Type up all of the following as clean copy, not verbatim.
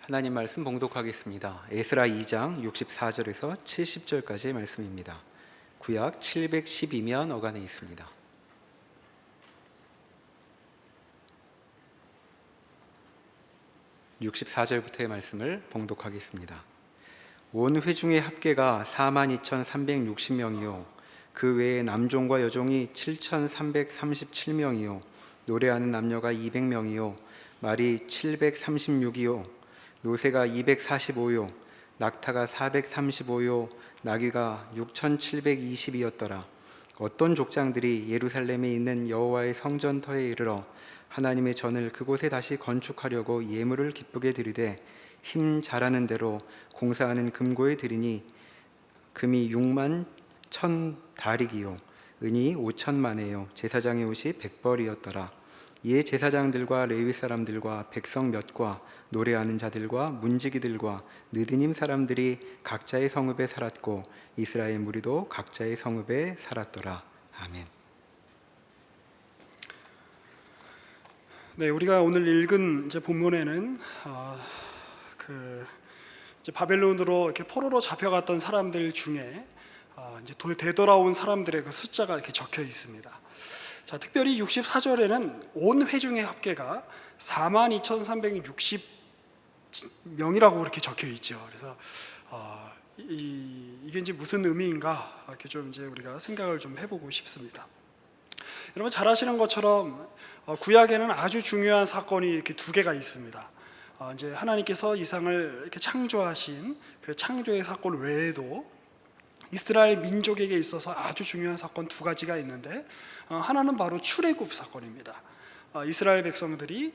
하나님 말씀 봉독하겠습니다. 에스라 2장 64절에서 70절까지의 말씀입니다. 구약 712면 어간에 있습니다. (64절부터의) 말씀을 봉독하겠습니다. 온 회중의 합계가 42,360명이요 그 외에 남종과 여종이 7,337명이요 노래하는 남녀가 200명이요 말이 736이요 노새가 245요 낙타가 435요 나귀가 6,720이었더라. 어떤 족장들이 예루살렘에 있는 여호와의 성전터에 이르러 하나님의 전을 그곳에 다시 건축하려고 예물을 기쁘게 드리되 힘 잘하는 대로 공사하는 금고에 드리니 금이 6만 1,000다리기요 은이 5천만에요 제사장의 옷이 100벌이었더라. 이에 제사장들과 레위 사람들과 백성 몇과 노래하는 자들과 문지기들과 느디님 사람들이 각자의 성읍에 살았고 이스라엘 무리도 각자의 성읍에 살았더라. 아멘. 네, 우리가 오늘 읽은 본문에는 이제 바벨론으로 이렇게 포로로 잡혀갔던 사람들 중에 이제 되돌아온 사람들의 그 숫자가 이렇게 적혀 있습니다. 자, 특별히 64절에는 온 회중의 합계가 42,360명이라고 이렇게 적혀 있죠. 그래서 이게 이제 무슨 의미인가 이렇게 좀 이제 우리가 생각을 좀 해보고 싶습니다. 여러분 잘 아시는 것처럼 구약에는 아주 중요한 사건이 이렇게 두 개가 있습니다. 이제 하나님께서 이 세상을 이렇게 창조하신 그 창조의 사건 외에도 이스라엘 민족에게 있어서 아주 중요한 사건 두 가지가 있는데 하나는 바로 출애굽 사건입니다. 이스라엘 백성들이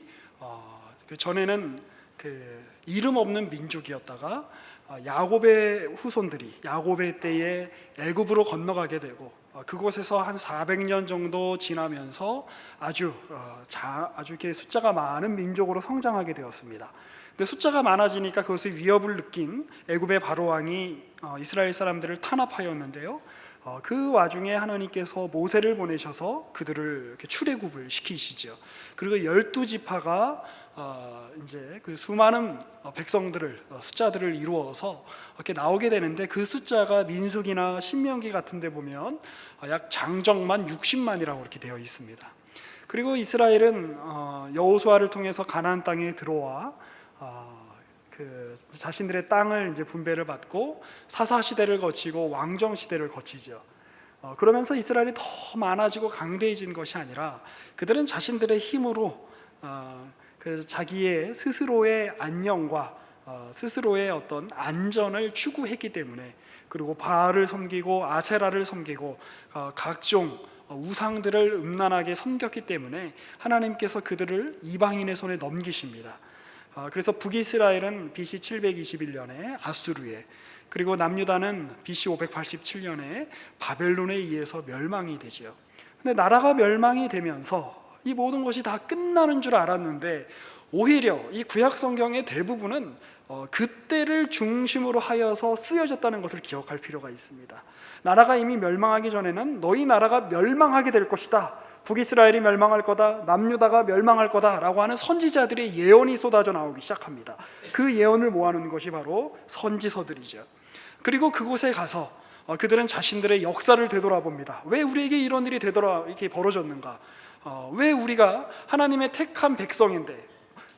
그 전에는 그 이름 없는 민족이었다가 야곱의 후손들이 야곱의 때에 애굽으로 건너가게 되고 그곳에서 한 400년 정도 지나면서 아주 이렇게 숫자가 많은 민족으로 성장하게 되었습니다. 근데 숫자가 많아지니까 그것의 위협을 느낀 애굽의 바로 왕이 이스라엘 사람들을 탄압하였는데요. 그 와중에 하나님께서 모세를 보내셔서 그들을 이렇게 출애굽을 시키시죠. 그리고 12지파가 이제 그 수많은 백성들을 숫자들을 이루어서 이렇게 나오게 되는데 그 숫자가 민수기나 신명기 같은데 보면 약 장정만 60만이라고 이렇게 되어 있습니다. 그리고 이스라엘은 여호수아를 통해서 가나안 땅에 들어와 그 자신들의 땅을 이제 분배를 받고 사사 시대를 거치고 왕정 시대를 거치죠. 그러면서 이스라엘이 더 많아지고 강대해진 것이 아니라 그들은 자신들의 힘으로 그 자기의 스스로의 안녕과 스스로의 어떤 안전을 추구했기 때문에 그리고 바알을 섬기고 아세라를 섬기고 각종 우상들을 음란하게 섬겼기 때문에 하나님께서 그들을 이방인의 손에 넘기십니다. 그래서 북이스라엘은 BC 721년에 아수르에 그리고 남유다는 BC 587년에 바벨론에 의해서 멸망이 되죠. 근데 나라가 멸망이 되면서 이 모든 것이 다 끝나는 줄 알았는데 오히려 이 구약 성경의 대부분은 그때를 중심으로 하여서 쓰여졌다는 것을 기억할 필요가 있습니다. 나라가 이미 멸망하기 전에는 너희 나라가 멸망하게 될 것이다, 북이스라엘이 멸망할 거다, 남유다가 멸망할 거다 라고 하는 선지자들의 예언이 쏟아져 나오기 시작합니다. 그 예언을 모아놓은 것이 바로 선지서들이죠. 그리고 그곳에 가서 그들은 자신들의 역사를 되돌아봅니다. 왜 우리에게 이런 일이 이렇게 벌어졌는가? 왜 우리가 하나님의 택한 백성인데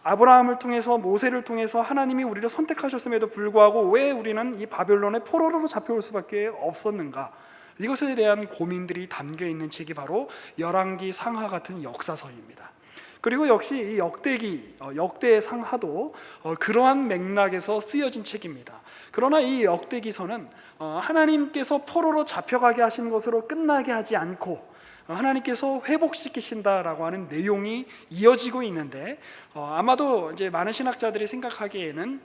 아브라함을 통해서 모세를 통해서 하나님이 우리를 선택하셨음에도 불구하고 왜 우리는 이 바벨론의 포로로 잡혀올 수밖에 없었는가? 이것에 대한 고민들이 담겨있는 책이 바로 열왕기 상하 같은 역사서입니다. 그리고 역시 이 역대의 상하도 그러한 맥락에서 쓰여진 책입니다. 그러나 이 역대기서는 하나님께서 포로로 잡혀가게 하신 것으로 끝나게 하지 않고 하나님께서 회복시키신다라고 하는 내용이 이어지고 있는데 아마도 이제 많은 신학자들이 생각하기에는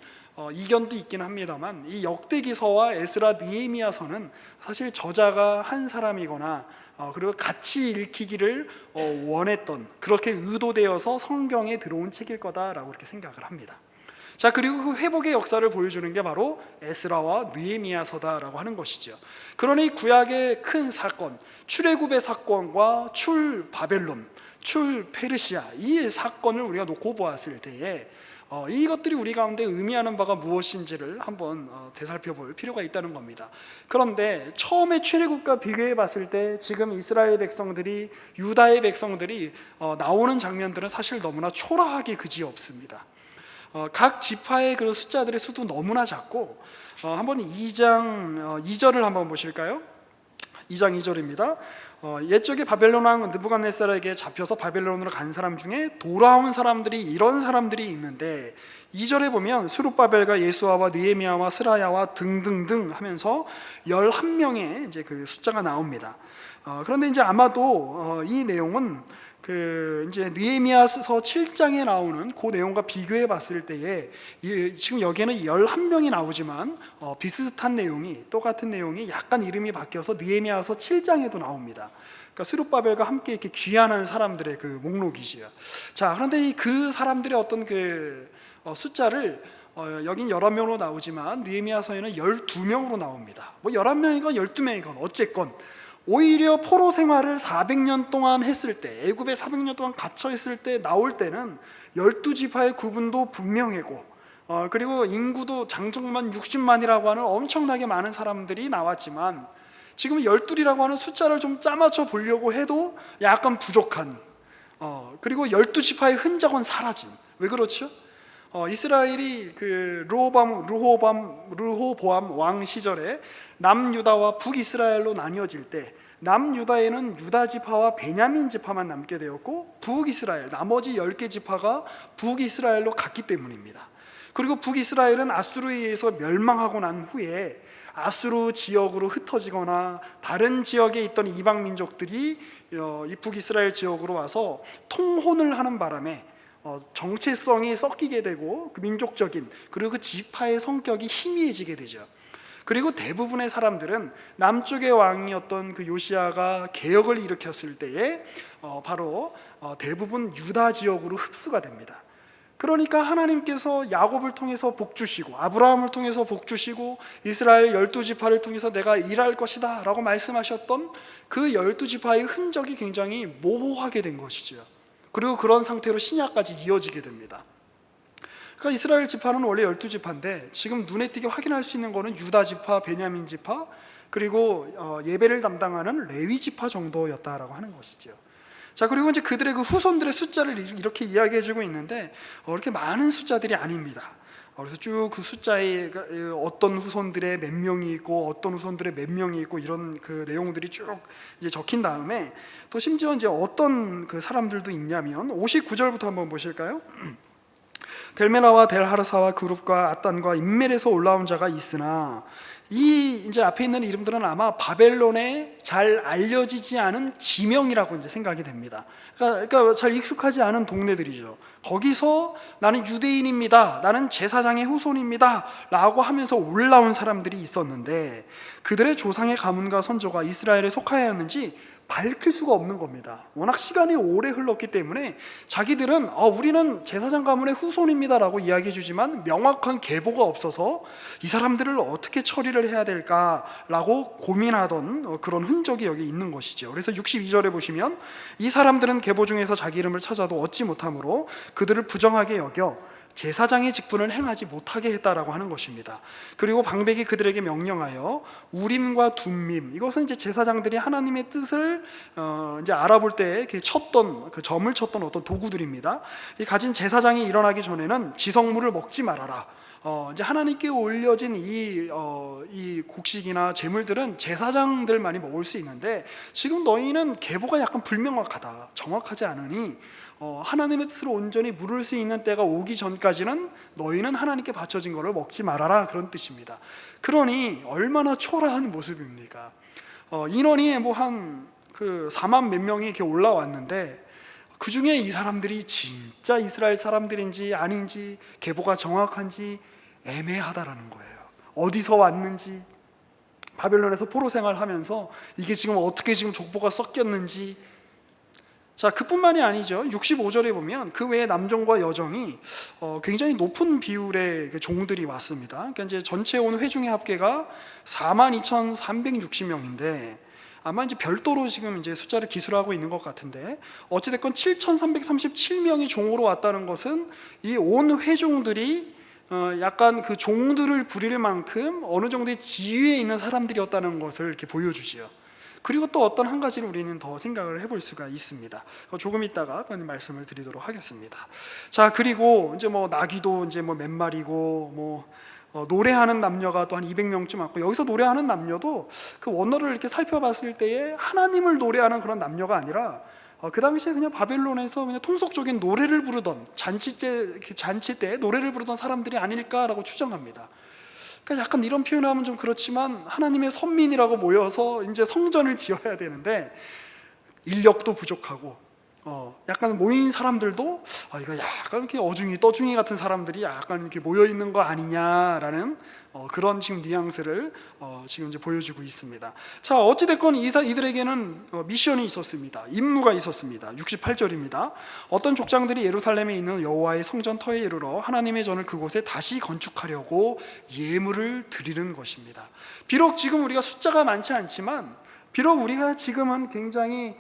이견도 있긴 합니다만 이 역대기서와 에스라 느헤미야서는 사실 저자가 한 사람이거나 그리고 같이 읽히기를 원했던 그렇게 의도되어서 성경에 들어온 책일 거다라고 이렇게 생각을 합니다. 자, 그리고 그 회복의 역사를 보여주는 게 바로 에스라와 느헤미야서다라고 하는 것이죠. 그러니 구약의 큰 사건, 출애굽의 사건과 출 바벨론, 출 페르시아 이 사건을 우리가 놓고 보았을 때에 이것들이 우리 가운데 의미하는 바가 무엇인지를 한번 되살펴볼 필요가 있다는 겁니다. 그런데 처음에 출애굽과 비교해 봤을 때 지금 이스라엘 백성들이, 유다의 백성들이 나오는 장면들은 사실 너무나 초라하게 그지없습니다. 각 지파의 그 숫자들의 수도 너무나 작고, 한번 2장 2절을 한번 보실까요? 2장 2절입니다. 옛적에 바벨론 왕 느부갓네살에게 잡혀서 바벨론으로 간 사람 중에 돌아온 사람들이 이런 사람들이 있는데, 2절에 보면 스룹바벨과 예수아와 느헤미야와 스라야와 등등등 하면서 11명의 이제 그 숫자가 나옵니다. 그런데 이제 아마도 이 내용은 그 이제 느헤미야서 7장에 나오는 그 내용과 비교해 봤을 때에 지금 여기에는 11명이 나오지만 비슷한 내용이, 똑같은 내용이 약간 이름이 바뀌어서 느헤미야서 7장에도 나옵니다. 그러니까 스룹바벨과 함께 이렇게 귀환한 사람들의 그 목록이지요. 자, 그런데 그 사람들의 어떤 그 숫자를 여긴 11명으로 나오지만 느헤미야서에는 12명으로 나옵니다. 뭐 11명이건 12명이건 어쨌건 오히려 포로 생활을 400년 동안 했을 때, 애굽에 400년 동안 갇혀 있을 때 나올 때는 12지파의 구분도 분명하고, 그리고 인구도 장정만 60만이라고 하는 엄청나게 많은 사람들이 나왔지만, 지금 12이라고 하는 숫자를 좀 짜맞춰 보려고 해도 약간 부족한, 그리고 12지파의 흔적은 사라진. 왜 그렇죠? 이스라엘이 그 르호보암 왕 시절에 남유다와 북이스라엘로 나뉘어질 때, 남유다에는 유다 지파와 베냐민 지파만 남게 되었고, 북이스라엘 나머지 10개 지파가 북이스라엘로 갔기 때문입니다. 그리고 북이스라엘은 아수르에 의해서 멸망하고 난 후에 아수르 지역으로 흩어지거나 다른 지역에 있던 이방 민족들이 이 북이스라엘 지역으로 와서 통혼을 하는 바람에 정체성이 섞이게 되고, 그 민족적인 그리고 그 지파의 성격이 희미해지게 되죠. 그리고 대부분의 사람들은 남쪽의 왕이었던 그 요시야가 개혁을 일으켰을 때에 바로 대부분 유다 지역으로 흡수가 됩니다. 그러니까 하나님께서 야곱을 통해서 복 주시고, 아브라함을 통해서 복 주시고, 이스라엘 12지파를 통해서 내가 일할 것이다 라고 말씀하셨던 그 12지파의 흔적이 굉장히 모호하게 된 것이죠. 그리고 그런 상태로 신약까지 이어지게 됩니다. 그러니까 이스라엘 지파는 원래 12지파인데 지금 눈에 띄게 확인할 수 있는 거는 유다 지파, 베냐민 지파, 그리고 예배를 담당하는 레위 지파 정도였다라고 하는 것이죠. 자, 그리고 이제 그들의 그 후손들의 숫자를 이렇게 이야기해주고 있는데 이렇게 많은 숫자들이 아닙니다. 그래서 쭉 그 숫자에 어떤 후손들의 몇 명이 있고 어떤 후손들의 몇 명이 있고 이런 그 내용들이 쭉 이제 적힌 다음에, 또 심지어 이제 어떤 그 사람들도 있냐면 59절부터 한번 보실까요? 델메나와 델하르사와 그룹과 아단과 인멜에서 올라온 자가 있으나, 이 이제 앞에 있는 이름들은 아마 바벨론에 잘 알려지지 않은 지명이라고 이제 생각이 됩니다. 그러니까 잘 익숙하지 않은 동네들이죠. 거기서 나는 유대인입니다, 나는 제사장의 후손입니다 라고 하면서 올라온 사람들이 있었는데, 그들의 조상의 가문과 선조가 이스라엘에 속하였는지 밝힐 수가 없는 겁니다. 워낙 시간이 오래 흘렀기 때문에 자기들은 우리는 제사장 가문의 후손입니다 라고 이야기해 주지만 명확한 계보가 없어서 이 사람들을 어떻게 처리를 해야 될까라고 고민하던 그런 흔적이 여기 있는 것이죠. 그래서 62절에 보시면 이 사람들은 계보 중에서 자기 이름을 찾아도 얻지 못하므로 그들을 부정하게 여겨 제사장의 직분을 행하지 못하게 했다라고 하는 것입니다. 그리고 방백이 그들에게 명령하여 우림과 둠밈, 이것은 이제 제사장들이 하나님의 뜻을 이제 알아볼 때 쳤던, 그 점을 쳤던 어떤 도구들입니다. 이 가진 제사장이 일어나기 전에는 지성물을 먹지 말아라. 이제 하나님께 올려진 이 곡식이나 제물들은 제사장들만이 먹을 수 있는데, 지금 너희는 계보가 약간 불명확하다, 정확하지 않으니 하나님의 뜻을 온전히 물을 수 있는 때가 오기 전까지는 너희는 하나님께 바쳐진 것을 먹지 말아라, 그런 뜻입니다. 그러니 얼마나 초라한 모습입니까? 인원이 뭐 한 그 4만 몇 명이 이렇게 올라왔는데, 그 중에 이 사람들이 진짜 이스라엘 사람들인지 아닌지, 계보가 정확한지 애매하다라는 거예요. 어디서 왔는지, 바벨론에서 포로 생활하면서 이게 지금 어떻게 지금 족보가 섞였는지. 자, 그뿐만이 아니죠. 65절에 보면 그 외에 남종과 여종이 굉장히 높은 비율의 종들이 왔습니다. 그러니까 이제 전체 온 회중의 합계가 42,360명인데 아마 이제 별도로 지금 이제 숫자를 기술하고 있는 것 같은데, 어찌됐건 7,337명이 종으로 왔다는 것은 이 온 회중들이 약간 그 종들을 부릴 만큼 어느 정도의 지위에 있는 사람들이었다는 것을 이렇게 보여주지요. 그리고 또 어떤 한 가지를 우리는 더 생각을 해볼 수가 있습니다. 조금 있다가 그 말씀을 드리도록 하겠습니다. 자, 그리고 이제 뭐 나귀도 이제 뭐 몇 마리고, 뭐 노래하는 남녀가 또 한 200명쯤 왔고, 여기서 노래하는 남녀도 그 원어를 이렇게 살펴봤을 때에 하나님을 노래하는 그런 남녀가 아니라 그 당시에 그냥 바벨론에서 그냥 통속적인 노래를 부르던 잔치 때 노래를 부르던 사람들이 아닐까라고 추정합니다. 그러니까 약간 이런 표현을 하면 좀 그렇지만, 하나님의 선민이라고 모여서 이제 성전을 지어야 되는데 인력도 부족하고, 약간 모인 사람들도 이거 약간 이렇게 어중이 떠중이 같은 사람들이 약간 이렇게 모여 있는 거 아니냐라는 그런 지금 뉘앙스를 지금 이제 보여주고 있습니다. 자, 어찌 됐건 이들에게는 미션이 있었습니다. 임무가 있었습니다. 68절입니다. 어떤 족장들이 예루살렘에 있는 여호와의 성전 터에 이르러 하나님의 전을 그곳에 다시 건축하려고 예물을 드리는 것입니다. 비록 지금 우리가 숫자가 많지 않지만, 비록 우리가 지금은 굉장히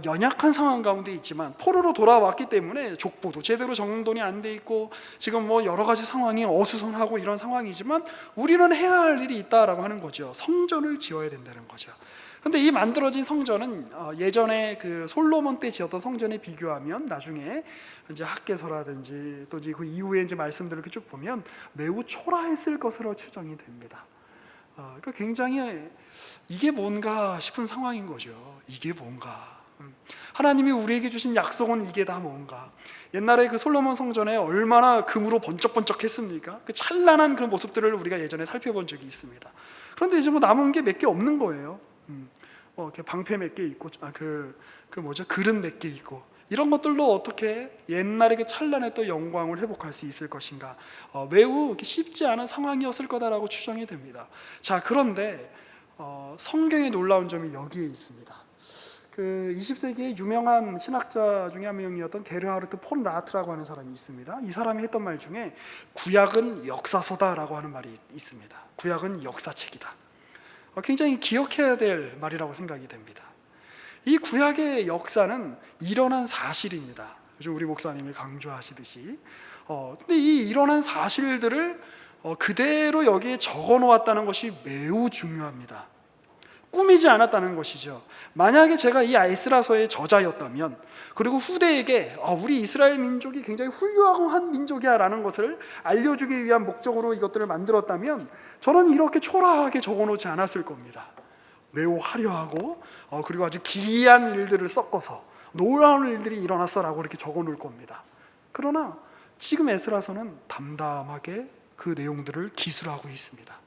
연약한 상황 가운데 있지만, 포로로 돌아왔기 때문에 족보도 제대로 정돈이 안 돼 있고 지금 뭐 여러 가지 상황이 어수선하고 이런 상황이지만, 우리는 해야 할 일이 있다라고 하는 거죠. 성전을 지어야 된다는 거죠. 그런데 이 만들어진 성전은 예전에 그 솔로몬 때 지었던 성전에 비교하면 나중에 이제 학개서라든지 또 이제 그 이후에 이제 말씀들을 이렇게 쭉 보면 매우 초라했을 것으로 추정이 됩니다. 그러니까 굉장히 이게 뭔가 싶은 상황인 거죠. 이게 뭔가. 하나님이 우리에게 주신 약속은 이게 다 뭔가. 옛날에 그 솔로몬 성전에 얼마나 금으로 번쩍번쩍했습니까? 그 찬란한 그런 모습들을 우리가 예전에 살펴본 적이 있습니다. 그런데 이제 뭐 남은 게 몇 개 없는 거예요. 이렇게 방패 몇 개 있고, 그릇 몇 개 있고, 이런 것들로 어떻게 옛날에 그 찬란했던 영광을 회복할 수 있을 것인가. 매우 쉽지 않은 상황이었을 거다라고 추정이 됩니다. 자, 그런데 성경의 놀라운 점이 여기에 있습니다. 그 20세기의 유명한 신학자 중에 한 명이었던 게르하르트 폰 라트라고 하는 사람이 있습니다. 이 사람이 했던 말 중에 구약은 역사서다라고 하는 말이 있습니다. 구약은 역사책이다. 굉장히 기억해야 될 말이라고 생각이 됩니다. 이 구약의 역사는 일어난 사실입니다. 요즘 우리 목사님이 강조하시듯이. 근데 이 일어난 사실들을 그대로 여기에 적어 놓았다는 것이 매우 중요합니다. 꾸미지 않았다는 것이죠. 만약에 제가 이 에스라서의 저자였다면, 그리고 후대에게 우리 이스라엘 민족이 굉장히 훌륭한 민족이야 라는 것을 알려주기 위한 목적으로 이것들을 만들었다면, 저는 이렇게 초라하게 적어놓지 않았을 겁니다. 매우 화려하고 그리고 아주 기이한 일들을 섞어서 놀라운 일들이 일어났어 라고 이렇게 적어놓을 겁니다. 그러나 지금 에스라서는 담담하게 그 내용들을 기술하고 있습니다.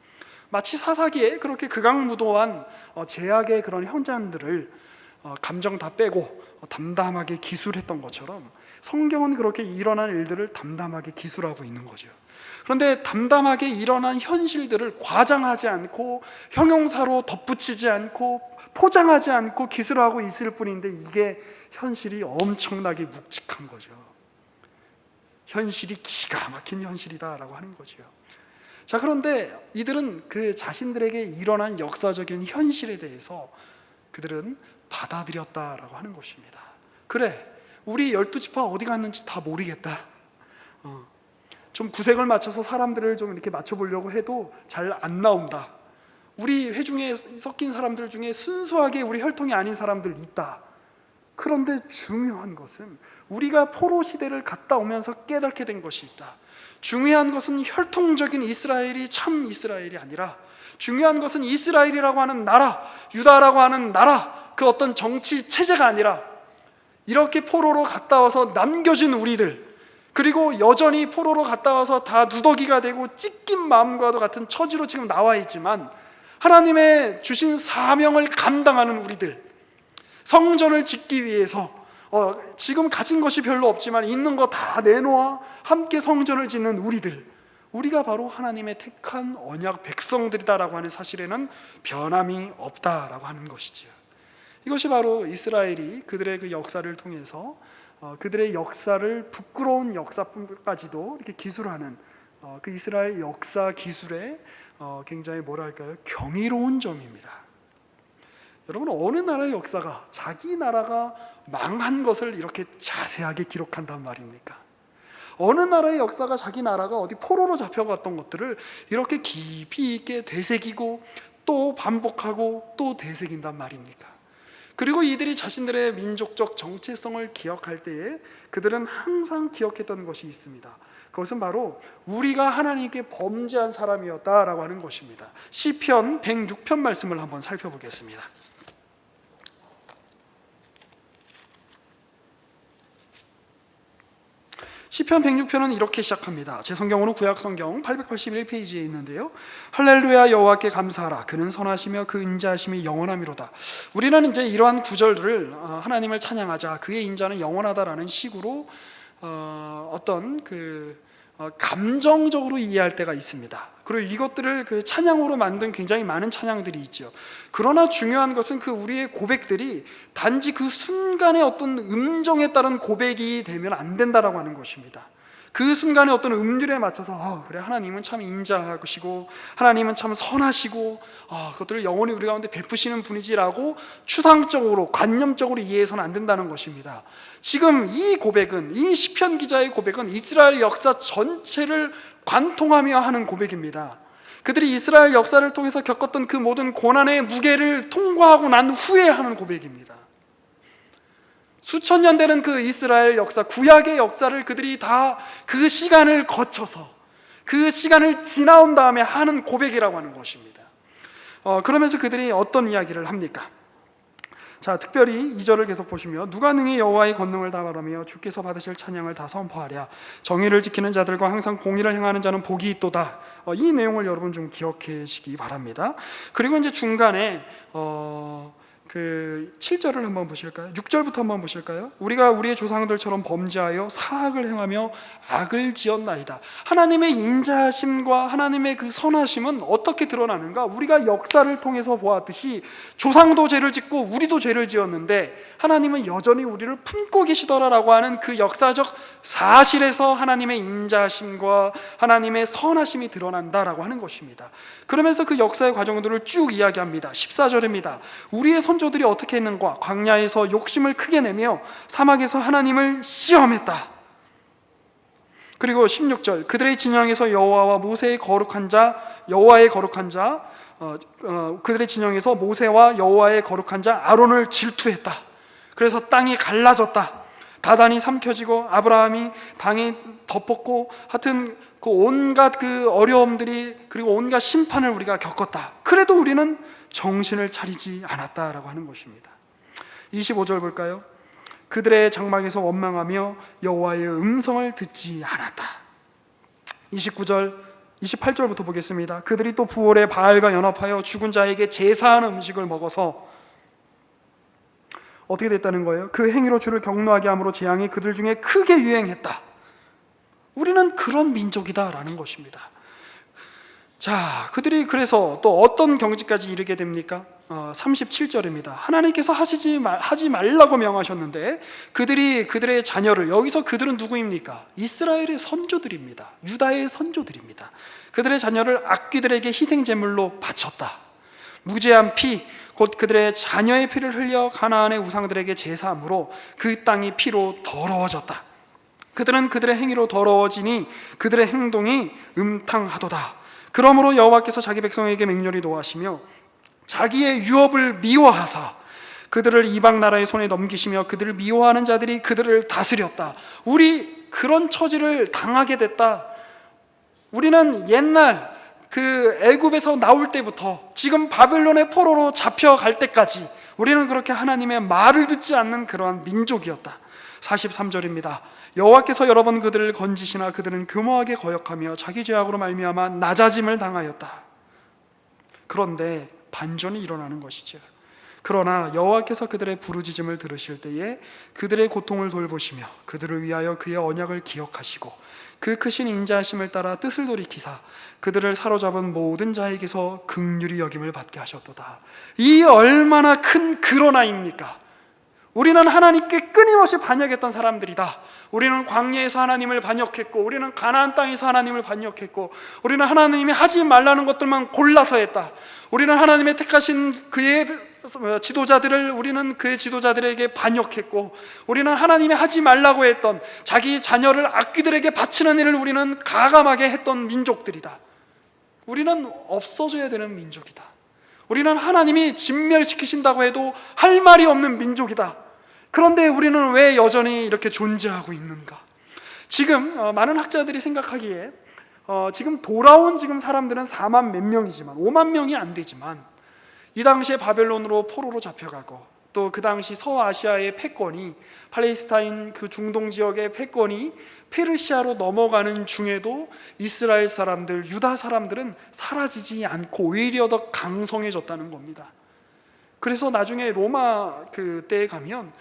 마치 사사기에 그렇게 극악무도한 제약의 그런 현장들을 감정 다 빼고 담담하게 기술했던 것처럼, 성경은 그렇게 일어난 일들을 담담하게 기술하고 있는 거죠. 그런데 담담하게 일어난 현실들을 과장하지 않고 형용사로 덧붙이지 않고 포장하지 않고 기술하고 있을 뿐인데, 이게 현실이 엄청나게 묵직한 거죠. 현실이 기가 막힌 현실이다라고 하는 거죠. 자, 그런데 이들은 그 자신들에게 일어난 역사적인 현실에 대해서 그들은 받아들였다라고 하는 것입니다. 그래, 우리 12지파 어디 갔는지 다 모르겠다. 좀 구색을 맞춰서 사람들을 좀 이렇게 맞춰보려고 해도 잘 안 나온다. 우리 회중에 섞인 사람들 중에 순수하게 우리 혈통이 아닌 사람들 있다. 그런데 중요한 것은 우리가 포로 시대를 갔다 오면서 깨닫게 된 것이 있다. 중요한 것은 혈통적인 이스라엘이 참 이스라엘이 아니라, 중요한 것은 이스라엘이라고 하는 나라, 유다라고 하는 나라, 그 어떤 정치 체제가 아니라, 이렇게 포로로 갔다 와서 남겨진 우리들, 그리고 여전히 포로로 갔다 와서 다 누더기가 되고 찢긴 마음과도 같은 처지로 지금 나와 있지만, 하나님의 주신 사명을 감당하는 우리들, 성전을 짓기 위해서 지금 가진 것이 별로 없지만 있는 거 다 내놓아 함께 성전을 짓는 우리가 바로 하나님의 택한 언약 백성들이다라고 하는 사실에는 변함이 없다라고 하는 것이죠. 이것이 바로 이스라엘이 그들의 그 역사를 통해서 그들의 역사를 부끄러운 역사까지도 이렇게 기술하는 그 이스라엘 역사 기술의 굉장히 뭐랄까요, 경이로운 점입니다. 여러분, 어느 나라의 역사가 자기 나라가 망한 것을 이렇게 자세하게 기록한단 말입니까? 어느 나라의 역사가 자기 나라가 어디 포로로 잡혀갔던 것들을 이렇게 깊이 있게 되새기고 또 반복하고 또 되새긴단 말입니까? 그리고 이들이 자신들의 민족적 정체성을 기억할 때에 그들은 항상 기억했던 것이 있습니다. 그것은 바로 우리가 하나님께 범죄한 사람이었다라고 하는 것입니다. 시편 106편 말씀을 한번 살펴보겠습니다. 시편 106편은 이렇게 시작합니다. 제 성경으로 구약성경 881페이지에 있는데요. 할렐루야, 여호와께 감사하라. 그는 선하시며 그 인자하심이 영원하미로다. 우리는 이제 이러한 구절들을 하나님을 찬양하자, 그의 인자는 영원하다라는 식으로 어떤 감정적으로 이해할 때가 있습니다. 그리고 이것들을 그 찬양으로 만든 굉장히 많은 찬양들이 있죠. 그러나 중요한 것은 그 우리의 고백들이 단지 그 순간의 어떤 음정에 따른 고백이 되면 안 된다라고 하는 것입니다. 그 순간의 어떤 음률에 맞춰서 그래, 하나님은 참 인자하시고 하나님은 참 선하시고 그것들을 영원히 우리 가운데 베푸시는 분이지라고 추상적으로 관념적으로 이해해서는 안 된다는 것입니다. 지금 이 고백은, 이 시편 기자의 고백은 이스라엘 역사 전체를 관통하며 하는 고백입니다. 그들이 이스라엘 역사를 통해서 겪었던 그 모든 고난의 무게를 통과하고 난 후에 하는 고백입니다. 수천 년 되는 그 이스라엘 역사, 구약의 역사를 그들이 다 그 시간을 거쳐서 그 시간을 지나온 다음에 하는 고백이라고 하는 것입니다. 그러면서 그들이 어떤 이야기를 합니까? 자, 특별히 2절을 계속 보시면 누가 능히 여호와의 권능을 다 바라며 주께서 받으실 찬양을 다 선포하랴. 정의를 지키는 자들과 항상 공의를 행하는 자는 복이 있도다. 이 내용을 여러분 좀 기억하시기 바랍니다. 그리고 이제 중간에 그 7절을 한번 보실까요? 6절부터 한번 보실까요? 우리가 우리의 조상들처럼 범죄하여 사악을 행하며 악을 지었나이다. 하나님의 인자하심과 하나님의 그 선하심은 어떻게 드러나는가? 우리가 역사를 통해서 보았듯이 조상도 죄를 짓고 우리도 죄를 지었는데 하나님은 여전히 우리를 품고 계시더라라고 하는 그 역사적 사실에서 하나님의 인자하심과 하나님의 선하심이 드러난다라고 하는 것입니다. 그러면서 그 역사의 과정들을 쭉 이야기합니다. 14절입니다. 우리의 선조들이 어떻게 했는가? 광야에서 욕심을 크게 내며 사막에서 하나님을 시험했다. 그리고 16절, 그들의 진영에서 여호와와 모세의 거룩한 자, 여호와의 거룩한 자, 그들의 진영에서 모세와 여호와의 거룩한 자 아론을 질투했다. 그래서 땅이 갈라졌다. 다단이 삼켜지고 아브라함이 당에 덮었고, 하여튼 그 온갖 그 어려움들이, 그리고 온갖 심판을 우리가 겪었다. 그래도 우리는 정신을 차리지 않았다라고 하는 것입니다. 25절 볼까요? 그들의 장막에서 원망하며 여호와의 음성을 듣지 않았다. 29절, 28절부터 보겠습니다. 그들이 또 부올의 바알과 연합하여 죽은 자에게 제사하는 음식을 먹어서 어떻게 됐다는 거예요? 그 행위로 주를 경노하게 함으로 재앙이 그들 중에 크게 유행했다. 우리는 그런 민족이다라는 것입니다. 자, 그들이 그래서 또 어떤 경지까지 이르게 됩니까? 37절입니다. 하나님께서 하지 말라고 명하셨는데 그들의 자녀를, 여기서 그들은 누구입니까? 이스라엘의 선조들입니다. 유다의 선조들입니다. 그들의 자녀를 악귀들에게 희생제물로 바쳤다. 무죄한 피, 곧 그들의 자녀의 피를 흘려 가나안의 우상들에게 제사함으로 그 땅이 피로 더러워졌다. 그들은 그들의 행위로 더러워지니 그들의 행동이 음탕하도다. 그러므로 여호와께서 자기 백성에게 맹렬히 노하시며 자기의 유업을 미워하사 그들을 이방 나라의 손에 넘기시며 그들을 미워하는 자들이 그들을 다스렸다. 우리 그런 처지를 당하게 됐다. 우리는 옛날 그 애굽에서 나올 때부터 지금 바벨론의 포로로 잡혀갈 때까지 우리는 그렇게 하나님의 말을 듣지 않는 그러한 민족이었다. 43절입니다. 여호와께서 여러 번 그들을 건지시나 그들은 교모하게 거역하며 자기 죄악으로 말미암아 낮아짐을 당하였다. 그런데 반전이 일어나는 것이죠. 그러나 여호와께서 그들의 부르짖음을 들으실 때에 그들의 고통을 돌보시며 그들을 위하여 그의 언약을 기억하시고 그 크신 인자하심을 따라 뜻을 돌이키사 그들을 사로잡은 모든 자에게서 긍휼히 여김을 받게 하셨도다. 이 얼마나 큰 그러나입니까? 우리는 하나님께 끊임없이 반역했던 사람들이다. 우리는 광야에서 하나님을 반역했고, 우리는 가나안 땅에서 하나님을 반역했고, 우리는 하나님이 하지 말라는 것들만 골라서 했다. 우리는 하나님의 택하신 그의 지도자들을 우리는 그 지도자들에게 반역했고, 우리는 하나님이 하지 말라고 했던 자기 자녀를 악귀들에게 바치는 일을 우리는 가감하게 했던 민족들이다. 우리는 없어져야 되는 민족이다. 우리는 하나님이 진멸시키신다고 해도 할 말이 없는 민족이다. 그런데 우리는 왜 여전히 이렇게 존재하고 있는가? 지금 많은 학자들이 생각하기에 지금 돌아온 사람들은 4만 몇 명이지만, 5만 명이 안 되지만, 이 당시에 바벨론으로 포로로 잡혀가고, 또 그 당시 서아시아의 패권이, 팔레스타인 그 중동 지역의 패권이 페르시아로 넘어가는 중에도 이스라엘 사람들, 유다 사람들은 사라지지 않고 오히려 더 강성해졌다는 겁니다. 그래서 나중에 로마 때에 가면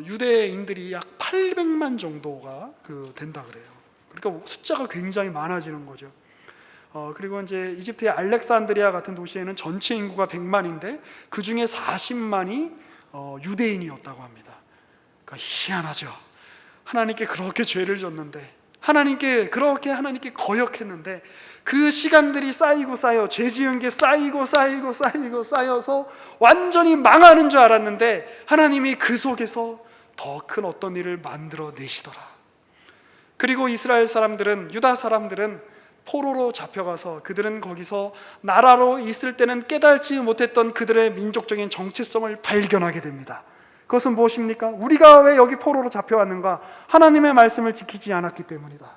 유대인들이 약 800만 정도가 된다 그래요. 그러니까 숫자가 굉장히 많아지는 거죠. 그리고 이제 이집트의 알렉산드리아 같은 도시에는 전체 인구가 100만인데 그 중에 40만이 유대인이었다고 합니다. 그러니까 희한하죠. 하나님께 그렇게 죄를 졌는데, 하나님께 거역했는데, 그 시간들이 쌓이고 쌓여 죄 지은 게 쌓여서 완전히 망하는 줄 알았는데, 하나님이 그 속에서 더 큰 어떤 일을 만들어 내시더라. 그리고 이스라엘 사람들은, 유다 사람들은 포로로 잡혀가서 그들은 거기서 나라로 있을 때는 깨달지 못했던 그들의 민족적인 정체성을 발견하게 됩니다. 그것은 무엇입니까? 우리가 왜 여기 포로로 잡혀왔는가? 하나님의 말씀을 지키지 않았기 때문이다.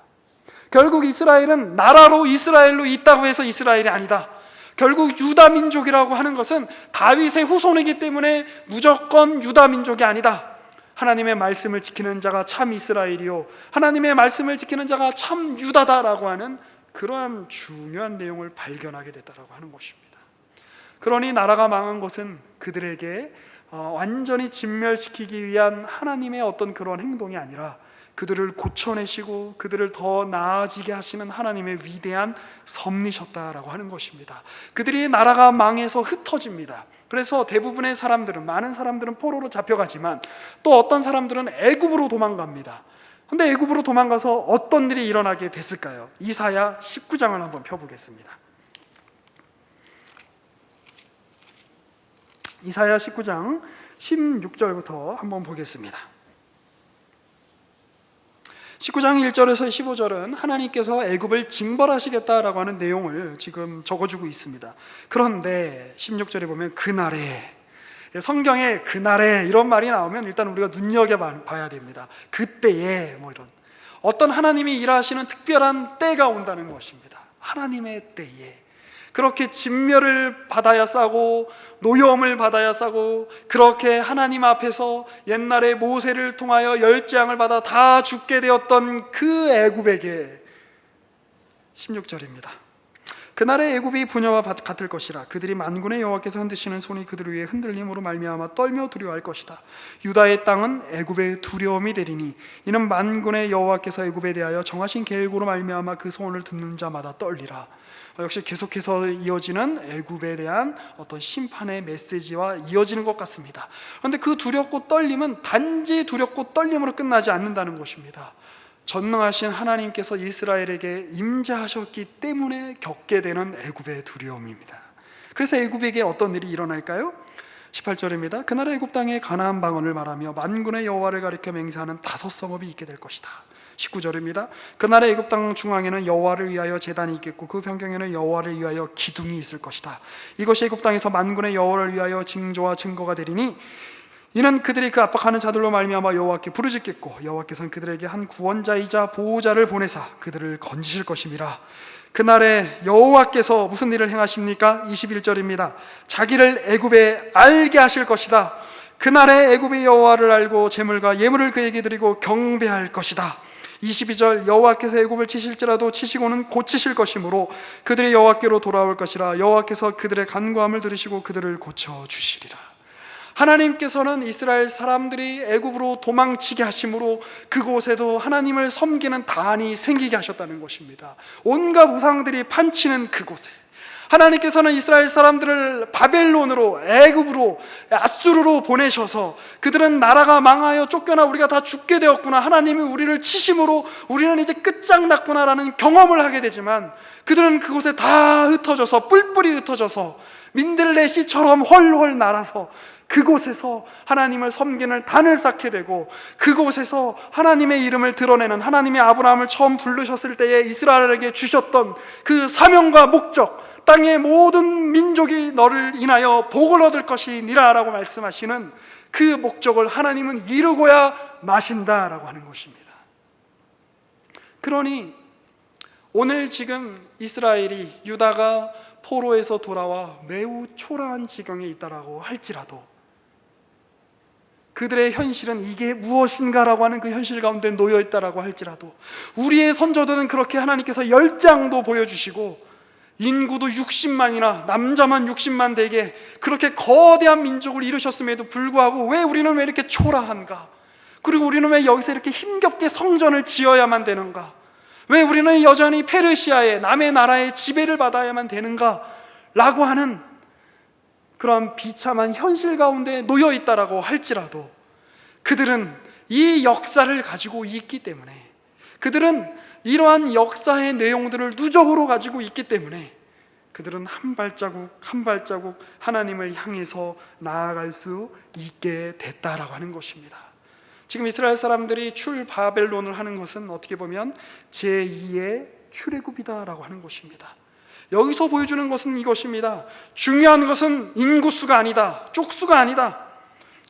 결국 이스라엘은 나라로 이스라엘로 있다고 해서 이스라엘이 아니다. 결국 유다 민족이라고 하는 것은 다윗의 후손이기 때문에 무조건 유다 민족이 아니다. 하나님의 말씀을 지키는 자가 참 이스라엘이요, 하나님의 말씀을 지키는 자가 참 유다다라고 하는 그러한 중요한 내용을 발견하게 됐다라고 하는 것입니다. 그러니 나라가 망한 것은 그들에게 완전히 진멸시키기 위한 하나님의 어떤 그런 행동이 아니라 그들을 고쳐내시고 그들을 더 나아지게 하시는 하나님의 위대한 섭리셨다라고 하는 것입니다. 그들이 나라가 망해서 흩어집니다. 그래서 대부분의 사람들은, 많은 사람들은 포로로 잡혀가지만 또 어떤 사람들은 애굽으로 도망갑니다. 그런데 애굽으로 도망가서 어떤 일이 일어나게 됐을까요? 이사야 19장을 한번 펴보겠습니다. 이사야 19장 16절부터 한번 보겠습니다. 19장 1절에서 15절은 하나님께서 애굽을 징벌하시겠다라고 하는 내용을 지금 적어주고 있습니다. 그런데 16절에 보면 그날에, 성경에 그날에 이런 말이 나오면 일단 우리가 눈여겨봐야 됩니다. 그때에 이런 어떤 하나님이 일하시는 특별한 때가 온다는 것입니다. 하나님의 때에 그렇게 진멸을 받아야 싸고 노여움을 받아야 싸고 그렇게 하나님 앞에서 옛날에 모세를 통하여 10재앙을 받아 다 죽게 되었던 그 애굽에게 16절입니다. 그날의 애굽이 부녀와 같을 것이라. 그들이 만군의 여호와께서 흔드시는 손이 그들 위에 흔들림으로 말미암아 떨며 두려워할 것이다. 유다의 땅은 애굽의 두려움이 되리니 이는 만군의 여호와께서 애굽에 대하여 정하신 계획으로 말미암아 그 소원을 듣는 자마다 떨리라. 역시 계속해서 이어지는 애굽에 대한 어떤 심판의 메시지와 이어지는 것 같습니다. 그런데 그 두렵고 떨림은 단지 두렵고 떨림으로 끝나지 않는다는 것입니다. 전능하신 하나님께서 이스라엘에게 임재하셨기 때문에 겪게 되는 애굽의 두려움입니다. 그래서 애굽에게 어떤 일이 일어날까요? 18절입니다. 그날의 애굽 땅에 가나안 방언을 말하며 만군의 여호와를 가리켜 맹세하는 5 성읍이 있게 될 것이다. 19절입니다. 그날의 애굽 땅 중앙에는 여호와를 위하여 제단이 있겠고 그 변경에는 여호와를 위하여 기둥이 있을 것이다. 이것이 애굽 땅에서 만군의 여호와를 위하여 징조와 증거가 되리니 이는 그들이 그 압박하는 자들로 말미암아 여호와께 부르짖겠고 여호와께서는 그들에게 한 구원자이자 보호자를 보내사 그들을 건지실 것임이라. 그날에 여호와께서 무슨 일을 행하십니까? 21절입니다. 자기를 애굽에 알게 하실 것이다. 그날에 애굽의 여호와를 알고 제물과 예물을 그에게 드리고 경배할 것이다. 22절 여호와께서 애굽을 치실지라도 치시고는 고치실 것이므로 그들이 여호와께로 돌아올 것이라. 여호와께서 그들의 간구함을 들으시고 그들을 고쳐주시리라. 하나님께서는 이스라엘 사람들이 애굽으로 도망치게 하심으로 그곳에도 하나님을 섬기는 단이 생기게 하셨다는 것입니다. 온갖 우상들이 판치는 그곳에 하나님께서는 이스라엘 사람들을 바벨론으로, 애굽으로, 아수르로 보내셔서 그들은 나라가 망하여 쫓겨나 우리가 다 죽게 되었구나, 하나님이 우리를 치심으로 우리는 이제 끝장났구나라는 경험을 하게 되지만 그들은 그곳에 다 흩어져서 뿔뿔이 흩어져서 민들레씨처럼 훨훨 날아서 그곳에서 하나님을 섬기는 단을 쌓게 되고, 그곳에서 하나님의 이름을 드러내는, 하나님의 아브라함을 처음 부르셨을 때에 이스라엘에게 주셨던 그 사명과 목적, 땅의 모든 민족이 너를 인하여 복을 얻을 것이니라 라고 말씀하시는 그 목적을 하나님은 이루고야 마신다라고 하는 것입니다. 그러니 오늘 지금 이스라엘이, 유다가 포로에서 돌아와 매우 초라한 지경에 있다라고 할지라도, 그들의 현실은 이게 무엇인가라고 하는 그 현실 가운데 놓여 있다라고 할지라도, 우리의 선조들은 그렇게 하나님께서 열장도 보여주시고 인구도 60만이나 남자만 60만 되게 그렇게 거대한 민족을 이루셨음에도 불구하고 왜 우리는 왜 이렇게 초라한가? 그리고 우리는 왜 여기서 이렇게 힘겹게 성전을 지어야만 되는가? 왜 우리는 여전히 페르시아의, 남의 나라의 지배를 받아야만 되는가? 라고 하는 그런 비참한 현실 가운데 놓여 있다라고 할지라도, 그들은 이 역사를 가지고 있기 때문에, 그들은 이러한 역사의 내용들을 누적으로 가지고 있기 때문에 그들은 한 발자국 한 발자국 하나님을 향해서 나아갈 수 있게 됐다라고 하는 것입니다. 지금 이스라엘 사람들이 출바벨론을 하는 것은 어떻게 보면 제2의 출애굽이다라고 하는 것입니다. 여기서 보여주는 것은 이것입니다. 중요한 것은 인구수가 아니다, 쪽수가 아니다.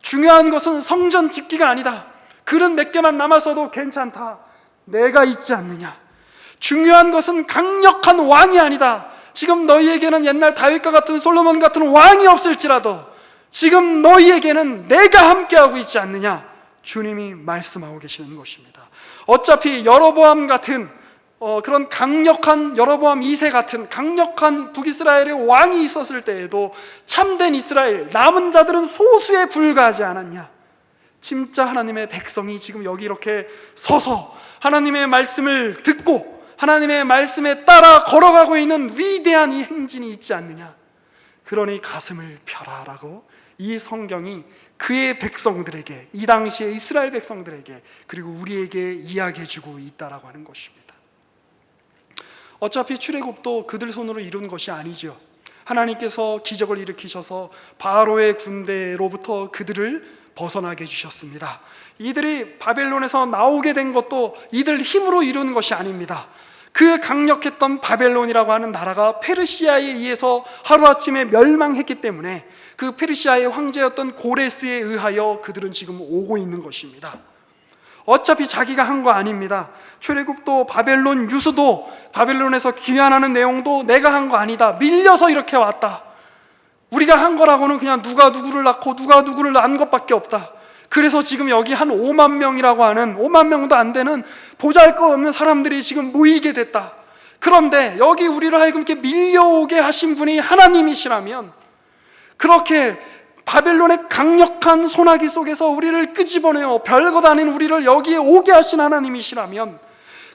중요한 것은 성전 짓기가 아니다. 글은 몇 개만 남았어도 괜찮다, 내가 있지 않느냐. 중요한 것은 강력한 왕이 아니다. 지금 너희에게는 옛날 다윗과 같은, 솔로몬 같은 왕이 없을지라도 지금 너희에게는 내가 함께하고 있지 않느냐, 주님이 말씀하고 계시는 것입니다. 어차피 여로보암 같은 그런 강력한, 여로보암 2세 같은 강력한 북이스라엘의 왕이 있었을 때에도 참된 이스라엘, 남은 자들은 소수에 불과하지 않았냐. 진짜 하나님의 백성이 지금 여기 이렇게 서서 하나님의 말씀을 듣고 하나님의 말씀에 따라 걸어가고 있는 위대한 이 행진이 있지 않느냐. 그러니 가슴을 펴라라고 이 성경이 그의 백성들에게, 이 당시의 이스라엘 백성들에게, 그리고 우리에게 이야기해주고 있다라고 하는 것입니다. 어차피 출애굽도 그들 손으로 이룬 것이 아니죠. 하나님께서 기적을 일으키셔서 바로의 군대로부터 그들을 벗어나게 해주셨습니다. 이들이 바벨론에서 나오게 된 것도 이들 힘으로 이루는 것이 아닙니다. 그 강력했던 바벨론이라고 하는 나라가 페르시아에 의해서 하루아침에 멸망했기 때문에 그 페르시아의 황제였던 고레스에 의하여 그들은 지금 오고 있는 것입니다. 어차피 자기가 한 거 아닙니다. 출애굽도 바벨론 유수도 바벨론에서 귀환하는 내용도 내가 한 거 아니다, 밀려서 이렇게 왔다. 우리가 한 거라고는 그냥 누가 누구를 낳고 누가 누구를 낳은 것밖에 없다. 그래서 지금 여기 한 5만 명이라고 하는, 5만 명도 안 되는 보잘것없는 사람들이 지금 모이게 됐다. 그런데 여기 우리를 하여금 이렇게 밀려오게 하신 분이 하나님이시라면, 그렇게 바벨론의 강력한 소나기 속에서 우리를 끄집어내어 별것 아닌 우리를 여기에 오게 하신 하나님이시라면,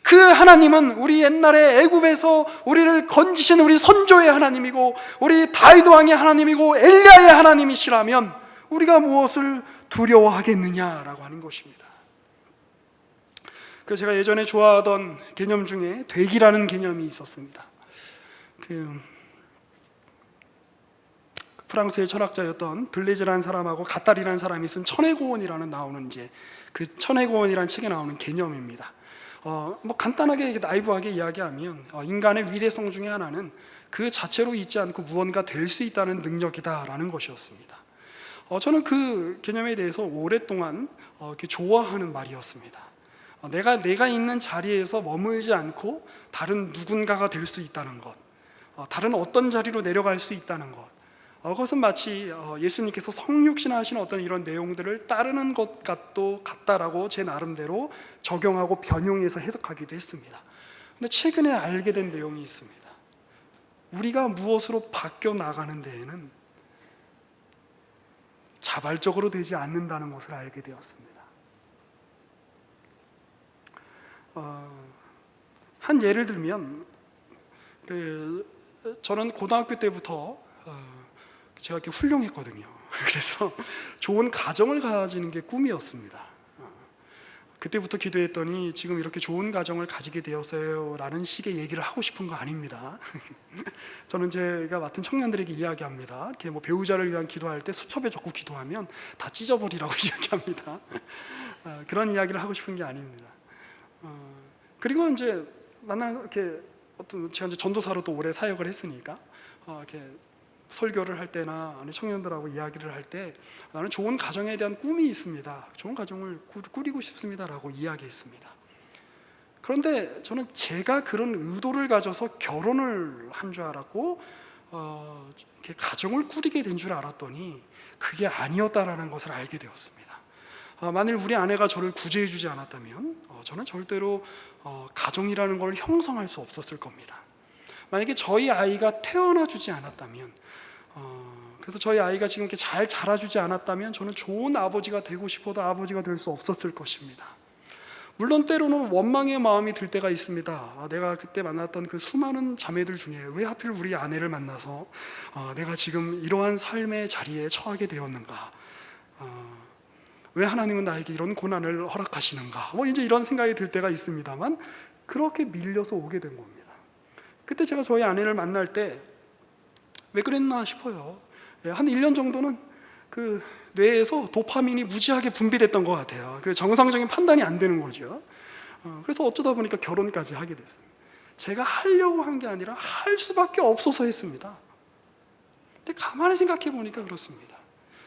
그 하나님은 우리 옛날에 애굽에서 우리를 건지신 우리 선조의 하나님이고 우리 다윗 왕의 하나님이고 엘리야의 하나님이시라면 우리가 무엇을 두려워하겠느냐라고 하는 것입니다. 그 제가 예전에 좋아하던 개념 중에 되기라는 개념이 있었습니다. 프랑스의 철학자였던 블레즈라는 사람하고 가따리라는 사람이 쓴 천혜고원이라는 나오는 이제 그 천혜고원이라는 책에 나오는 개념입니다. 뭐 간단하게 나이브하게 이야기하면 인간의 위대성 중에 하나는 그 자체로 있지 않고 무언가 될 수 있다는 능력이다라는 것이었습니다. 저는 그 개념에 대해서 오랫동안 이렇게 좋아하는 말이었습니다. 내가 있는 자리에서 머물지 않고 다른 누군가가 될 수 있다는 것, 다른 어떤 자리로 내려갈 수 있다는 것, 그것은 마치 예수님께서 성육신하신 어떤 이런 내용들을 따르는 것 같다라고 제 나름대로 적용하고 변형해서 해석하기도 했습니다. 근데 최근에 알게 된 내용이 있습니다. 우리가 무엇으로 바뀌어 나가는 데에는 자발적으로 되지 않는다는 것을 알게 되었습니다. 한 예를 들면 저는 고등학교 때부터 제가 이렇게 훌륭했거든요. 그래서 좋은 가정을 가지는 게 꿈이었습니다. 그때부터 기도했더니 지금 이렇게 좋은 가정을 가지게 되었어요 라는 식의 얘기를 하고 싶은 거 아닙니다. 저는 제가 맡은 청년들에게 이야기합니다. 이렇게 뭐 배우자를 위한 기도할 때 수첩에 적고 기도하면 다 찢어버리라고 이야기합니다. 그런 이야기를 하고 싶은 게 아닙니다. 그리고 이제 만나 이렇게 어떤 제가 이제 전도사로 또 오래 사역을 했으니까 이렇게 설교를 할 때나 아니 청년들하고 이야기를 할 때 나는 좋은 가정에 대한 꿈이 있습니다. 좋은 가정을 꾸리고 싶습니다라고 이야기했습니다. 그런데 저는 제가 그런 의도를 가져서 결혼을 한 줄 알았고 이렇게 가정을 꾸리게 된 줄 알았더니 그게 아니었다라는 것을 알게 되었습니다. 만일 우리 아내가 저를 구제해 주지 않았다면 저는 절대로 가정이라는 걸 형성할 수 없었을 겁니다. 만약에 저희 아이가 태어나 주지 않았다면 그래서 저희 아이가 지금 이렇게 잘 자라주지 않았다면 저는 좋은 아버지가 되고 싶어도 아버지가 될 수 없었을 것입니다. 물론 때로는 원망의 마음이 들 때가 있습니다. 내가 그때 만났던 그 수많은 자매들 중에 왜 하필 우리 아내를 만나서 내가 지금 이러한 삶의 자리에 처하게 되었는가, 왜 하나님은 나에게 이런 고난을 허락하시는가, 뭐 이제 이런 생각이 들 때가 있습니다만 그렇게 밀려서 오게 된 겁니다. 그때 제가 저희 아내를 만날 때 왜 그랬나 싶어요. 한 1년 정도는 그 뇌에서 도파민이 무지하게 분비됐던 것 같아요. 그 정상적인 판단이 안 되는 거죠. 그래서 어쩌다 보니까 결혼까지 하게 됐습니다. 제가 하려고 한 게 아니라 할 수밖에 없어서 했습니다. 근데 가만히 생각해 보니까 그렇습니다.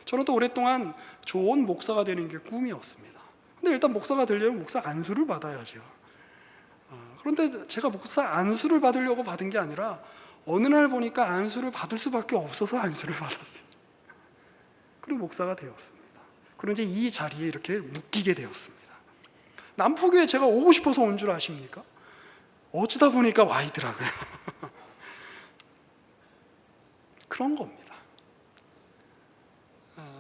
저는 또 오랫동안 좋은 목사가 되는 게 꿈이었습니다. 근데 일단 목사가 되려면 목사 안수를 받아야죠. 그런데 제가 목사 안수를 받으려고 받은 게 아니라 어느 날 보니까 안수를 받을 수밖에 없어서 안수를 받았어요. 그리고 목사가 되었습니다. 그리고 이제 이 자리에 이렇게 묶이게 되었습니다. 남포교에 제가 오고 싶어서 온 줄 아십니까? 어쩌다 보니까 와 있더라고요. 그런 겁니다.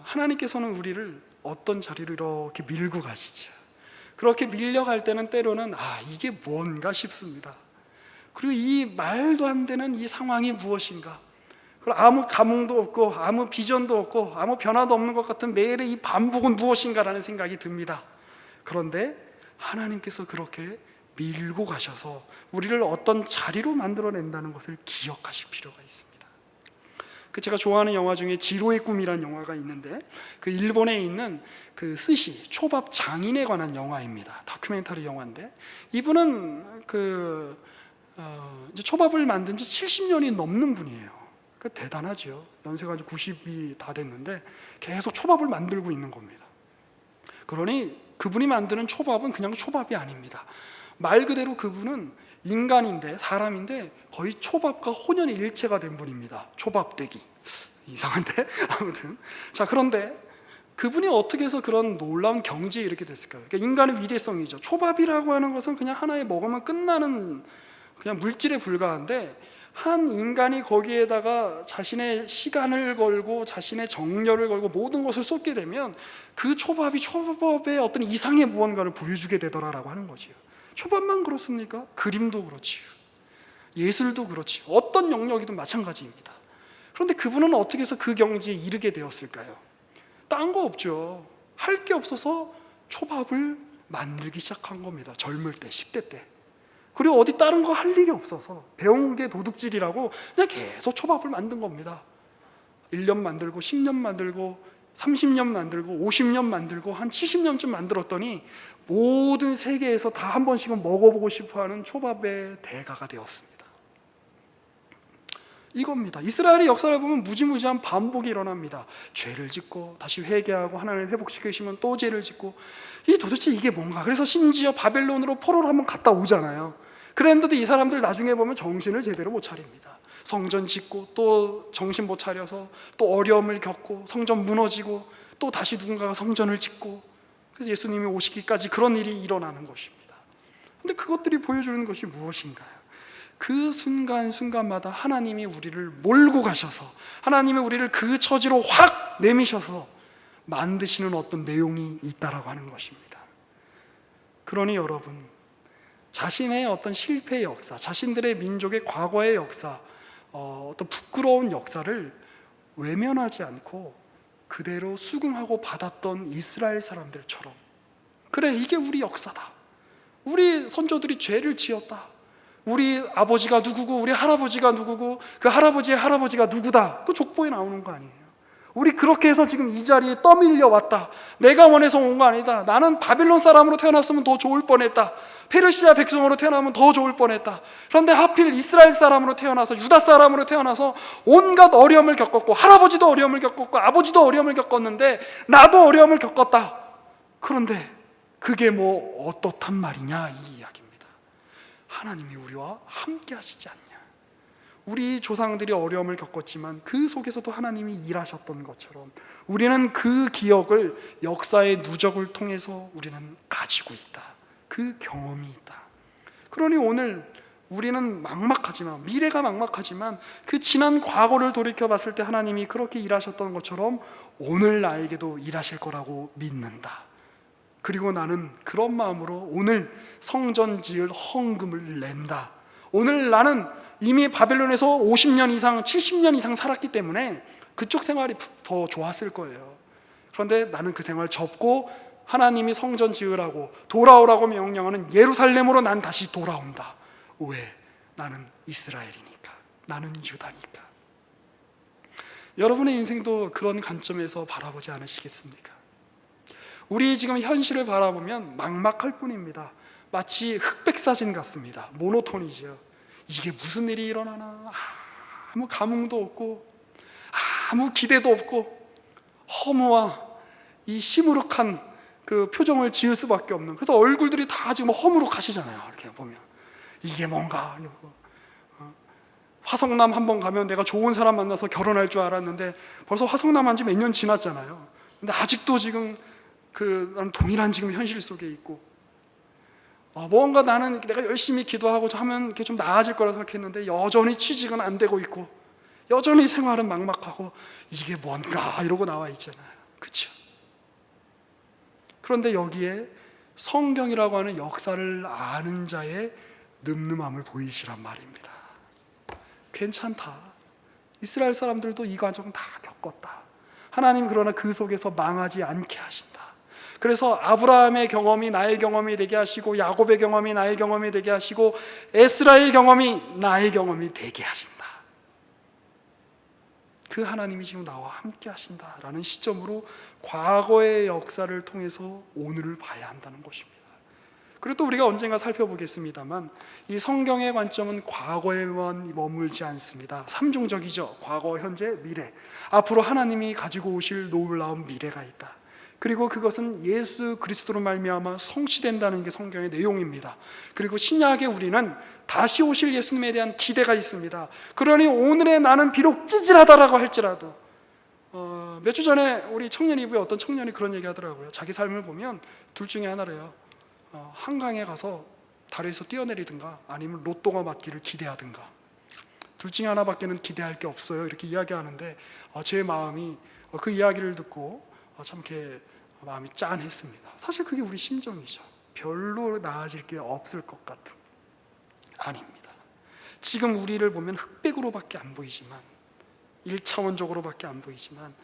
하나님께서는 우리를 어떤 자리로 이렇게 밀고 가시죠. 그렇게 밀려갈 때는 때로는 이게 뭔가 싶습니다. 그리고 이 말도 안 되는 이 상황이 무엇인가, 그리고 아무 감흥도 없고 아무 비전도 없고 아무 변화도 없는 것 같은 매일의 이 반복은 무엇인가라는 생각이 듭니다. 그런데 하나님께서 그렇게 밀고 가셔서 우리를 어떤 자리로 만들어낸다는 것을 기억하실 필요가 있습니다. 제가 좋아하는 영화 중에 지로의 꿈이라는 영화가 있는데 그 일본에 있는 그 스시 초밥 장인에 관한 영화입니다. 다큐멘터리 영화인데 이분은 이제 초밥을 만든 지 70년이 넘는 분이에요. 대단하죠. 연세가 이제 90이 다 됐는데 계속 초밥을 만들고 있는 겁니다. 그러니 그분이 만드는 초밥은 그냥 초밥이 아닙니다. 말 그대로 그분은 인간인데, 사람인데 거의 초밥과 혼연일체가 된 분입니다. 초밥되기. 이상한데? 아무튼. 자, 그런데 그분이 어떻게 해서 그런 놀라운 경지에 이렇게 됐을까요? 그러니까 인간의 위대성이죠. 초밥이라고 하는 것은 그냥 하나에 먹으면 끝나는 그냥 물질에 불과한데, 한 인간이 거기에다가 자신의 시간을 걸고 자신의 정열을 걸고 모든 것을 쏟게 되면 그 초밥이 초밥의 어떤 이상의 무언가를 보여주게 되더라라고 하는 거지요. 초밥만 그렇습니까? 그림도 그렇지요. 예술도 그렇지요. 어떤 영역이든 마찬가지입니다. 그런데 그분은 어떻게 해서 그 경지에 이르게 되었을까요? 딴 거 없죠. 할 게 없어서 초밥을 만들기 시작한 겁니다. 젊을 때, 10대 때. 그리고 어디 다른 거 할 일이 없어서 배운 게 도둑질이라고 그냥 계속 초밥을 만든 겁니다. 1년 만들고 10년 만들고 30년 만들고 50년 만들고 한 70년쯤 만들었더니 모든 세계에서 다 한 번씩은 먹어보고 싶어하는 초밥의 대가가 되었습니다. 이겁니다. 이스라엘의 역사를 보면 무지무지한 반복이 일어납니다. 죄를 짓고 다시 회개하고 하나님 회복시키시면 또 죄를 짓고, 도대체 이게 뭔가. 그래서 심지어 바벨론으로 포로를 한번 갔다 오잖아요. 그랬는데도 이 사람들 나중에 보면 정신을 제대로 못 차립니다. 성전 짓고 또 정신 못 차려서 또 어려움을 겪고 성전 무너지고 또 다시 누군가가 성전을 짓고, 그래서 예수님이 오시기까지 그런 일이 일어나는 것입니다. 그런데 그것들이 보여주는 것이 무엇인가요? 그 순간순간마다 하나님이 우리를 몰고 가셔서, 하나님이 우리를 그 처지로 확 내미셔서 만드시는 어떤 내용이 있다라고 하는 것입니다. 그러니 여러분, 자신의 어떤 실패의 역사, 자신들의 민족의 과거의 역사, 어떤 부끄러운 역사를 외면하지 않고 그대로 수긍하고 받았던 이스라엘 사람들처럼 그래, 이게 우리 역사다. 우리 선조들이 죄를 지었다. 우리 아버지가 누구고 우리 할아버지가 누구고 그 할아버지의 할아버지가 누구다. 그 족보에 나오는 거 아니에요. 우리 그렇게 해서 지금 이 자리에 떠밀려 왔다. 내가 원해서 온 거 아니다. 나는 바빌론 사람으로 태어났으면 더 좋을 뻔했다. 페르시아 백성으로 태어나면 더 좋을 뻔했다. 그런데 하필 이스라엘 사람으로 태어나서 유다 사람으로 태어나서 온갖 어려움을 겪었고 할아버지도 어려움을 겪었고 아버지도 어려움을 겪었는데 나도 어려움을 겪었다. 그런데 그게 뭐 어떻단 말이냐, 이 이야기입니다. 하나님이 우리와 함께 하시지 않냐. 우리 조상들이 어려움을 겪었지만 그 속에서도 하나님이 일하셨던 것처럼 우리는 그 기억을 역사의 누적을 통해서 우리는 가지고 있다. 그 경험이 있다. 그러니 오늘 우리는 막막하지만, 미래가 막막하지만 그 지난 과거를 돌이켜 봤을 때 하나님이 그렇게 일하셨던 것처럼 오늘 나에게도 일하실 거라고 믿는다. 그리고 나는 그런 마음으로 오늘 성전 지을 헌금을 낸다. 오늘 나는 이미 바벨론에서 50년 이상, 70년 이상 살았기 때문에 그쪽 생활이 더 좋았을 거예요. 그런데 나는 그 생활 접고 하나님이 성전 지으라고 돌아오라고 명령하는 예루살렘으로 난 다시 돌아온다. 왜? 나는 이스라엘이니까. 나는 유다니까. 여러분의 인생도 그런 관점에서 바라보지 않으시겠습니까? 우리 지금 현실을 바라보면 막막할 뿐입니다. 마치 흑백 사진 같습니다. 모노톤이죠. 이게 무슨 일이 일어나나, 아무 감흥도 없고 아무 기대도 없고 허무와 이 시무룩한 그 표정을 지을 수밖에 없는, 그래서 얼굴들이 다 지금 허무룩하시잖아요. 이렇게 보면 이게 뭔가. 화성남 한번 가면 내가 좋은 사람 만나서 결혼할 줄 알았는데 벌써 화성남 한 지 몇 년 지났잖아요. 근데 아직도 지금 나는 동일한 지금 현실 속에 있고, 뭔가 나는 내가 열심히 기도하고 하면 이렇게 좀 나아질 거라 생각했는데 여전히 취직은 안 되고 있고 여전히 생활은 막막하고 이게 뭔가 이러고 나와 있잖아요. 그렇죠? 그런데 여기에 성경이라고 하는 역사를 아는 자의 늠름함을 보이시란 말입니다. 괜찮다. 이스라엘 사람들도 이 과정 다 겪었다. 하나님 그러나 그 속에서 망하지 않게 하신다. 그래서 아브라함의 경험이 나의 경험이 되게 하시고 야곱의 경험이 나의 경험이 되게 하시고 에스라의 경험이 나의 경험이 되게 하신다. 그 하나님이 지금 나와 함께 하신다라는 시점으로 과거의 역사를 통해서 오늘을 봐야 한다는 것입니다. 그리고 또 우리가 언젠가 살펴보겠습니다만 이 성경의 관점은 과거에만 머물지 않습니다. 삼중적이죠. 과거, 현재, 미래. 앞으로 하나님이 가지고 오실 놀라운 미래가 있다. 그리고 그것은 예수 그리스도로 말미암아 성취된다는 게 성경의 내용입니다. 그리고 신약에 우리는 다시 오실 예수님에 대한 기대가 있습니다. 그러니 오늘의 나는 비록 찌질하다라고 할지라도 몇 주 전에 우리 청년 이브에 어떤 청년이 그런 얘기 하더라고요. 자기 삶을 보면 둘 중에 하나래요. 한강에 가서 다리에서 뛰어내리든가 아니면 로또가 맞기를 기대하든가, 둘 중에 하나밖에는 기대할 게 없어요. 이렇게 이야기하는데 제 마음이 그 이야기를 듣고 참 이렇게 마음이 짠했습니다. 사실 그게 우리 심정이죠. 별로 나아질 게 없을 것 같은. 아닙니다. 지금 우리를 보면 흑백으로밖에 안 보이지만, 1차원적으로밖에 안 보이지만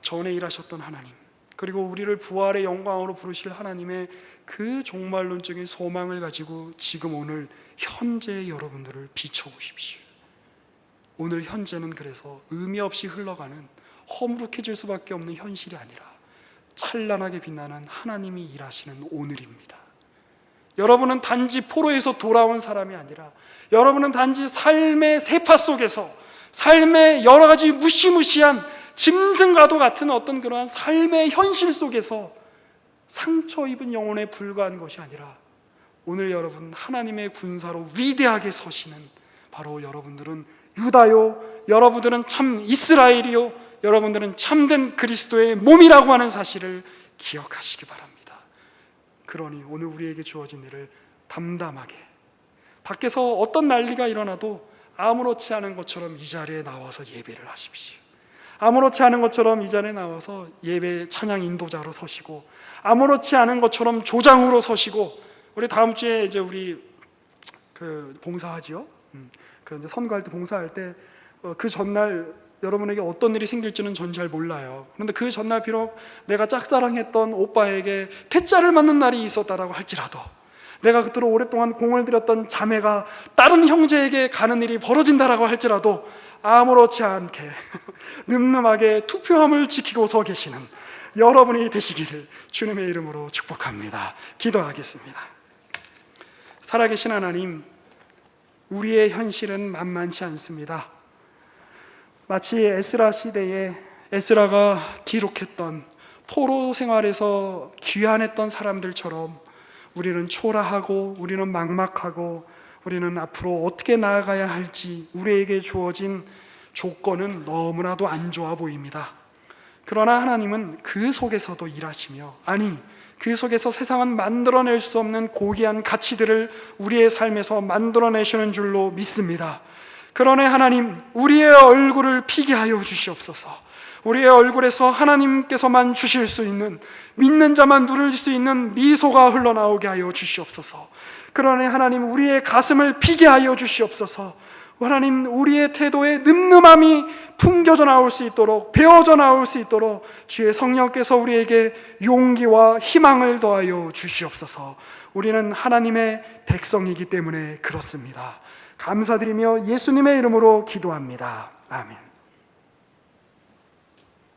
전에 일하셨던 하나님, 그리고 우리를 부활의 영광으로 부르실 하나님의 그 종말론적인 소망을 가지고 지금 오늘 현재의 여러분들을 비춰보십시오. 오늘 현재는 그래서 의미 없이 흘러가는 허무룩해질 수밖에 없는 현실이 아니라 찬란하게 빛나는 하나님이 일하시는 오늘입니다. 여러분은 단지 포로에서 돌아온 사람이 아니라 여러분은 단지 삶의 세파 속에서, 삶의 여러 가지 무시무시한 짐승과도 같은 어떤 그러한 삶의 현실 속에서 상처 입은 영혼에 불과한 것이 아니라 오늘 여러분 하나님의 군사로 위대하게 서시는 바로 여러분들은 유다요, 여러분들은 참 이스라엘이요, 여러분들은 참된 그리스도의 몸이라고 하는 사실을 기억하시기 바랍니다. 그러니 오늘 우리에게 주어진 일을 담담하게, 밖에서 어떤 난리가 일어나도 아무렇지 않은 것처럼 이 자리에 나와서 예배를 하십시오. 아무렇지 않은 것처럼 이 자리에 나와서 예배 찬양 인도자로 서시고, 아무렇지 않은 것처럼 조장으로 서시고, 우리 다음 주에 이제 우리 봉사하지요. 이제 선거할 때 봉사할 때 그 전날 여러분에게 어떤 일이 생길지는 전 잘 몰라요. 그런데 그 전날 비록 내가 짝사랑했던 오빠에게 퇴짜를 맞는 날이 있었다라고 할지라도, 내가 그토록 오랫동안 공을 들였던 자매가 다른 형제에게 가는 일이 벌어진다라고 할지라도 아무렇지 않게 늠름하게 투표함을 지키고 서 계시는 여러분이 되시기를 주님의 이름으로 축복합니다. 기도하겠습니다. 살아계신 하나님, 우리의 현실은 만만치 않습니다. 마치 에스라 시대에 에스라가 기록했던 포로 생활에서 귀환했던 사람들처럼 우리는 초라하고, 우리는 막막하고, 우리는 앞으로 어떻게 나아가야 할지 우리에게 주어진 조건은 너무나도 안 좋아 보입니다. 그러나 하나님은 그 속에서도 일하시며, 아니 그 속에서 세상은 만들어낼 수 없는 고귀한 가치들을 우리의 삶에서 만들어내시는 줄로 믿습니다. 그러나 하나님, 우리의 얼굴을 피게 하여 주시옵소서. 우리의 얼굴에서 하나님께서만 주실 수 있는, 믿는 자만 누릴 수 있는 미소가 흘러나오게 하여 주시옵소서. 그러나 하나님, 우리의 가슴을 피게 하여 주시옵소서. 하나님, 우리의 태도에 늠름함이 풍겨져 나올 수 있도록, 배어져 나올 수 있도록 주의 성령께서 우리에게 용기와 희망을 더하여 주시옵소서. 우리는 하나님의 백성이기 때문에 그렇습니다. 감사드리며 예수님의 이름으로 기도합니다. 아멘.